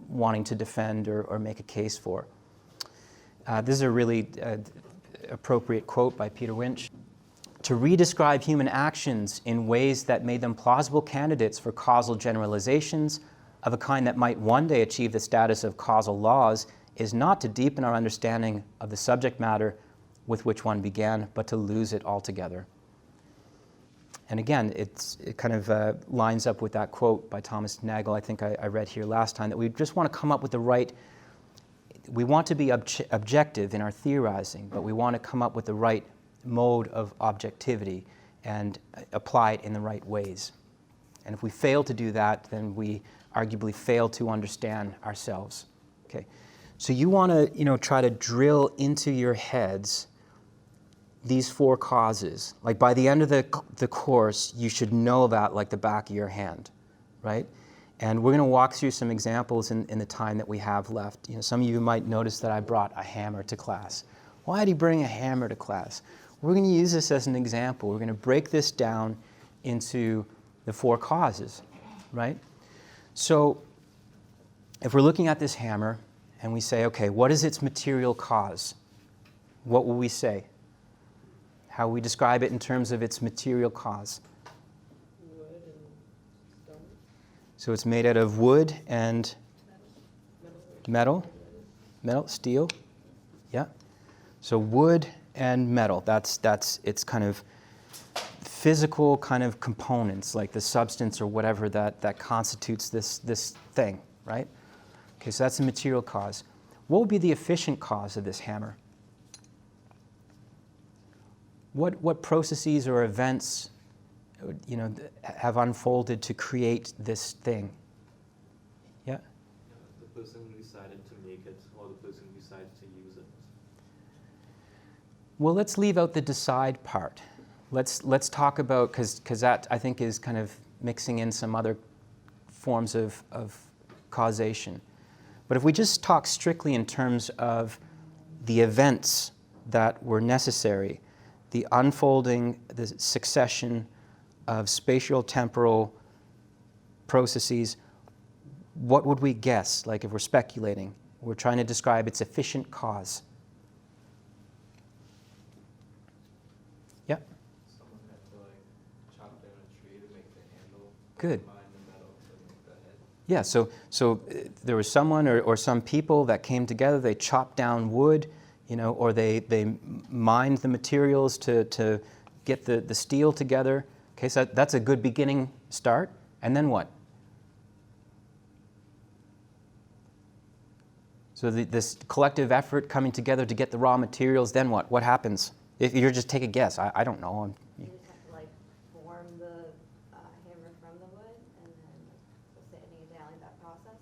wanting to defend or make a case for. This is a really appropriate quote by Peter Winch. To redescribe human actions in ways that made them plausible candidates for causal generalizations of a kind that might one day achieve the status of causal laws is not to deepen our understanding of the subject matter with which one began, but to lose it altogether. And again, it kind of lines up with that quote by Thomas Nagel, I think I read here last time, that we just want to come up with the right, we want to be objective in our theorizing, but we want to come up with the right mode of objectivity and apply it in the right ways. And if we fail to do that, then we arguably fail to understand ourselves. Okay, so you want to, try to drill into your heads these four causes. Like by the end of the course, you should know that like the back of your hand, right? And we're going to walk through some examples in the time that we have left. Some of you might notice that I brought a hammer to class. Why did he bring a hammer to class? We're going to use this as an example. We're going to break this down into the four causes, right? So if we're looking at this hammer and we say, okay, what is its material cause? What will we say? How will we describe it in terms of its material cause? Wood and stone. So it's made out of wood and metal, steel. Yeah. So wood and metal, that's its kind of physical kind of components, like the substance or whatever that constitutes this thing, right? Okay, so that's the material cause. What would be the efficient cause of this hammer? What processes or events, have unfolded to create this thing? Yeah? The person who decided to make it, or the person who decided to use it. Well, let's leave out the decide part. Let's talk about, because that, I think, is kind of mixing in some other forms of causation. But if we just talk strictly in terms of the events that were necessary, the unfolding, the succession of spatial-temporal processes, what would we guess, like if we're speculating? We're trying to describe its efficient cause. Yeah? Someone had to chop down a tree to make the handle. Good. Combine the metal to make the head. Yeah, so there was someone or some people that came together, they chopped down wood, or they mined the materials to get the steel together. Okay, so that's a good beginning start. And then what? So this collective effort coming together to get the raw materials, then what? What happens? If you're just take a guess, I don't know. You just have to form the hammer from the wood and then sanding it down, that process.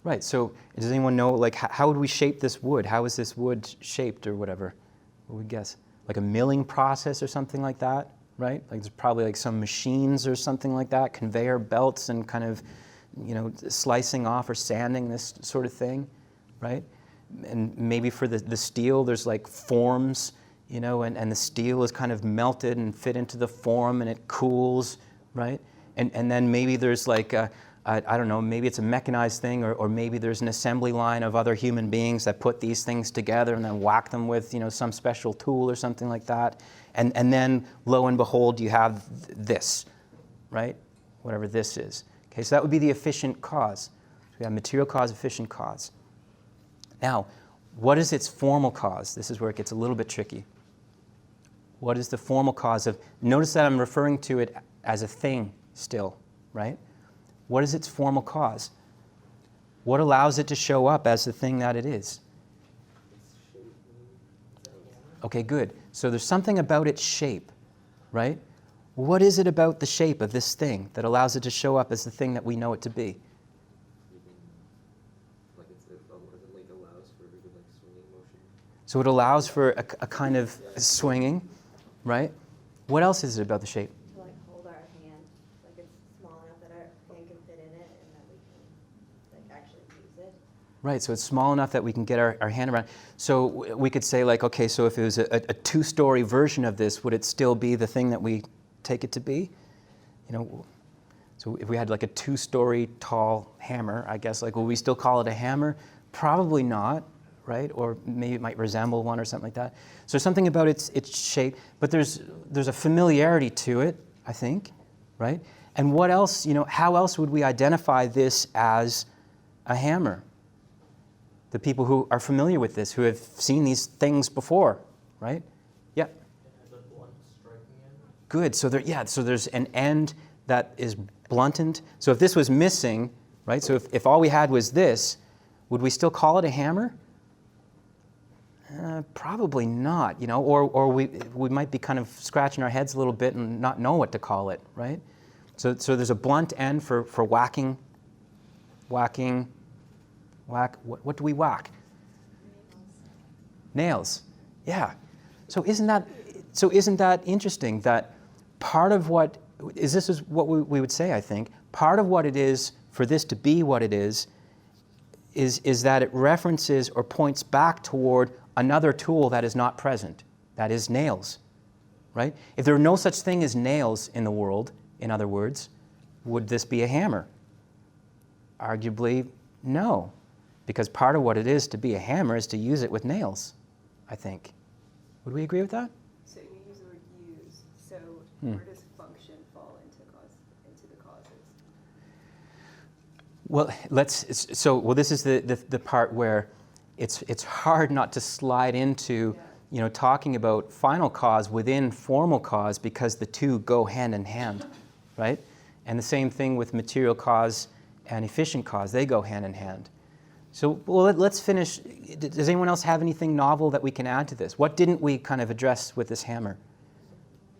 Right, so does anyone know, how would we shape this wood? How is this wood shaped or whatever? What would we guess? Like a milling process or something like that, right? Like there's probably some machines or something like that, conveyor belts and kind of, slicing off or sanding, this sort of thing, right? And maybe for the steel, there's forms, and the steel is kind of melted and fit into the form and it cools, right? And then maybe there's I don't know, maybe it's a mechanized thing, or maybe there's an assembly line of other human beings that put these things together and then whack them with, some special tool or something like that. And then, lo and behold, you have this, right? Whatever this is. Okay, so that would be the efficient cause. So we have material cause, efficient cause. Now, what is its formal cause? This is where it gets a little bit tricky. What is the formal cause of, notice that I'm referring to it as a thing still, right? What is its formal cause? What allows it to show up as the thing that it is? Okay, good. So there's something about its shape, right? What is it about the shape of this thing that allows it to show up as the thing that we know it to be? So it allows for a kind of swinging, right? What else is it about the shape? To like hold our hand, like it's small enough that our hand can fit in it and that we can like actually use it. Right, so it's small enough that we can get our hand around. So we could say like, okay, so if it was a two-story version of this, would it still be the thing that we take it to be? So if we had like a two-story tall hammer, I guess, like, will we still call it a hammer? Probably not, right? Or maybe it might resemble one or something like that. So something about its shape, but there's a familiarity to it, I think, right? And what else, how else would we identify this as a hammer? The people who are familiar with this, who have seen these things before, right? Yeah. It has a blunt striking end. Good. So there's an end that is blunted. So if this was missing, right? So if all we had was this, would we still call it a hammer? Probably not, or we might be kind of scratching our heads a little bit and not know what to call it, right? So there's a blunt end for whacking, whack. What do we whack? Nails. Yeah. So isn't that interesting that part of what is what we would say, I think, part of what it is for this to be what it is that it references or points back toward another tool that is not present, that is nails, right? If there were no such thing as nails in the world, in other words, would this be a hammer? Arguably, no, because part of what it is to be a hammer is to use it with nails, I think. Would we agree with that? So you use the word use, so where does function fall into the causes? Well, this is the part where it's hard not to slide into, talking about final cause within formal cause, because the two go hand in hand, right? And the same thing with material cause and efficient cause, they go hand in hand. So, well, let's finish. Does anyone else have anything novel that we can add to this? What didn't we kind of address with this hammer?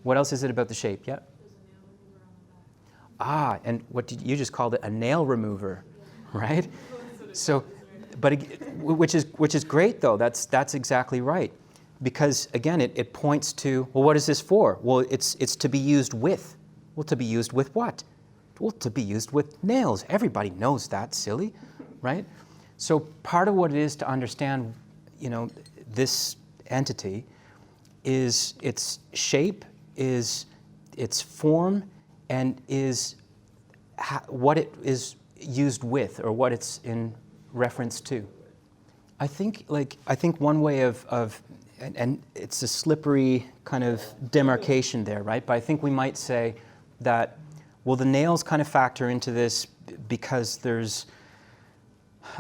What else is it about the shape? Yeah? And what you just called it a nail remover, right? So, which is great though. That's exactly right, because again it points to, well, what is this for? Well, it's to be used with. Well, to be used with what? Well, to be used with nails. Everybody knows that, silly, right? So part of what it is to understand, this entity is its shape, is its form, and is what it is used with, or what it's in reference to. I think one way of and it's a slippery kind of demarcation there, right? But I think we might say that, well, the nails kind of factor into this because there's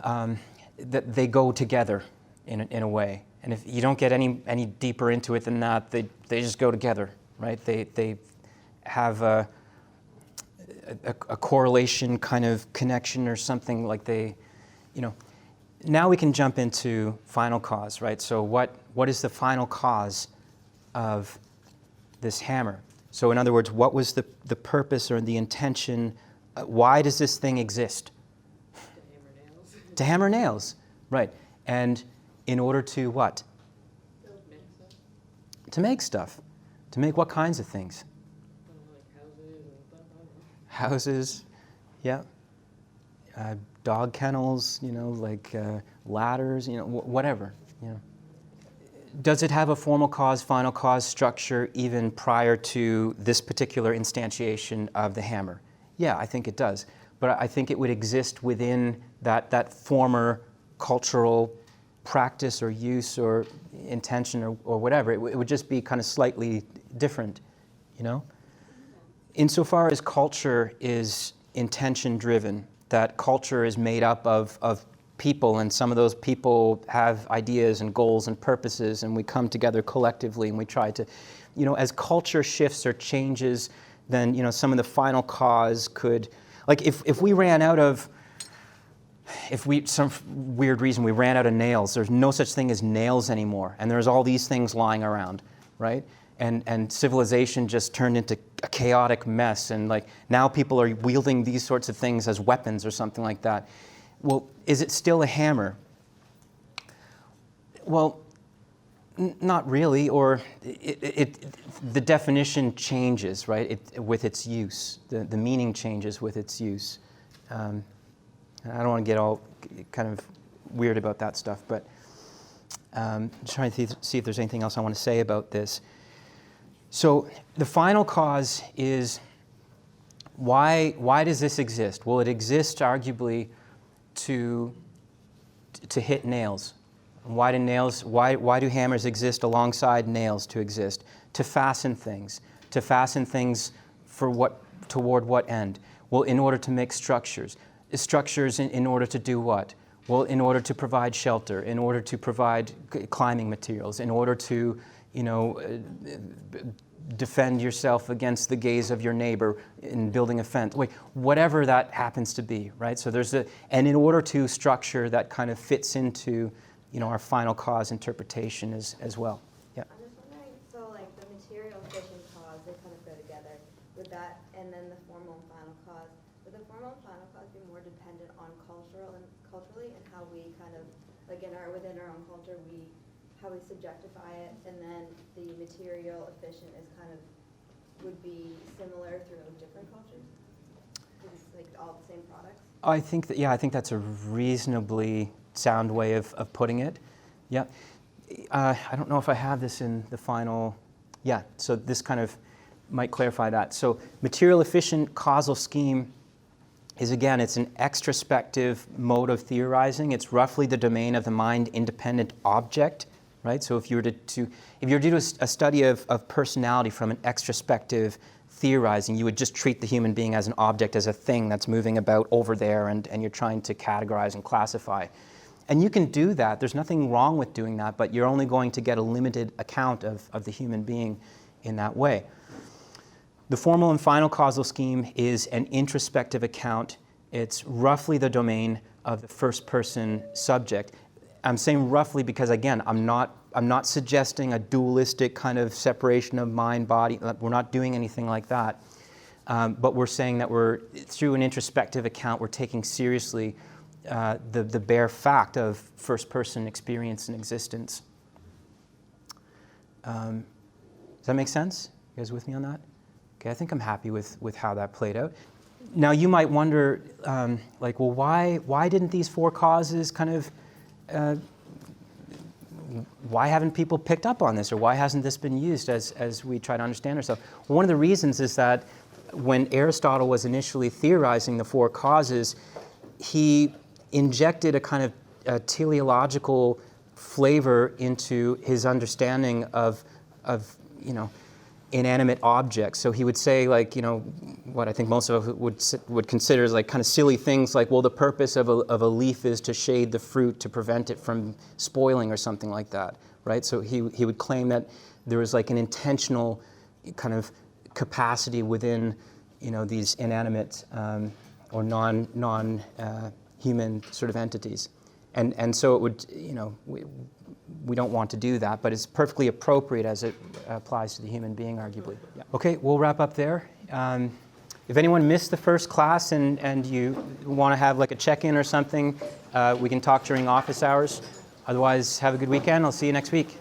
that they go together in a way, and if you don't get any deeper into it than that, they just go together, right? They have a correlation kind of connection or something, like they. Now we can jump into final cause, right? So what is the final cause of this hammer? So in other words, what was the purpose or the intention? Why does this thing exist? To hammer nails. To hammer nails, right. And in order to what? Make stuff. To make stuff. To make what kinds of things? Like houses and stuff. I don't know. Houses, yeah. Dog kennels, ladders, whatever. Does it have a formal cause, final cause structure even prior to this particular instantiation of the hammer? Yeah, I think it does. but I think it would exist within that former cultural practice or use or intention or whatever. It would just be kind of slightly different, you know? Insofar as culture is intention-driven, that culture is made up of people, and some of those people have ideas and goals and purposes, and we come together collectively and we try to, you know, as culture shifts or changes, then, you know, some of the final cause could, like if we ran out of, some weird reason we ran out of nails, there's no such thing as nails anymore, and there's all these things lying around, right? And civilization just turned into a chaotic mess, and like now people are wielding these sorts of things as weapons or something like that. Well, is it still a hammer? Well, not really, or the definition changes, right, with its use. The meaning changes with its use. I don't want to get all kind of weird about that stuff, but I'm trying to see if there's anything else I want to say about this. So the final cause is, why does this exist? Well, it exists arguably to hit nails. Why do hammers exist alongside nails to exist? To fasten things for what, toward what end? Well, in order to make structures. Structures in order to do what? Well, in order to provide shelter, in order to provide climbing materials, in order to, you know, defend yourself against the gaze of your neighbor in building a fence, whatever that happens to be, right? So and in order to structure that kind of fits into, you know, our final cause interpretation as well. Yeah. I'm just wondering, so like the material efficient cause, they kind of go together with that, and then the formal and final cause. Would the formal and final cause be more dependent on culturally and how we kind of, like within our own culture, how we subjectify it, and then the material efficient is kind of, would be similar through different cultures? Because it's like all the same products? I think that's a reasonably sound way of putting it. Yeah. I don't know if I have this in the final. Yeah, so this kind of might clarify that. So material efficient causal scheme is, again, it's an extraspective mode of theorizing. It's roughly the domain of the mind-independent object, right? So if you were to do a study of personality from an extraspective theorizing, you would just treat the human being as an object, as a thing that's moving about over there, and you're trying to categorize and classify. And you can do that. There's nothing wrong with doing that, but you're only going to get a limited account of the human being in that way. The formal and final causal scheme is an introspective account. It's roughly the domain of the first-person subject. I'm saying roughly because, again, I'm not suggesting a dualistic kind of separation of mind, body. We're not doing anything like that. But we're saying that through an introspective account, we're taking seriously the bare fact of first-person experience and existence. Does that make sense? You guys with me on that? Okay, I think I'm happy with how that played out. Now you might wonder, like, well, why didn't these four causes kind of, why haven't people picked up on this, or why hasn't this been used as we try to understand ourselves? Well, one of the reasons is that when Aristotle was initially theorizing the four causes, he injected a kind of teleological flavor into his understanding of you know, inanimate objects. So he would say, like, you know, what I think most of us would consider as like kind of silly things, like, well, the purpose of a leaf is to shade the fruit to prevent it from spoiling or something like that, right? So he would claim that there was like an intentional kind of capacity within, you know, these inanimate or non-human sort of entities. And so it would, you know, we don't want to do that, but it's perfectly appropriate as it applies to the human being, arguably. Yeah. Okay, we'll wrap up there. If anyone missed the first class and you want to have like a check-in or something, we can talk during office hours. Otherwise, have a good weekend. I'll see you next week.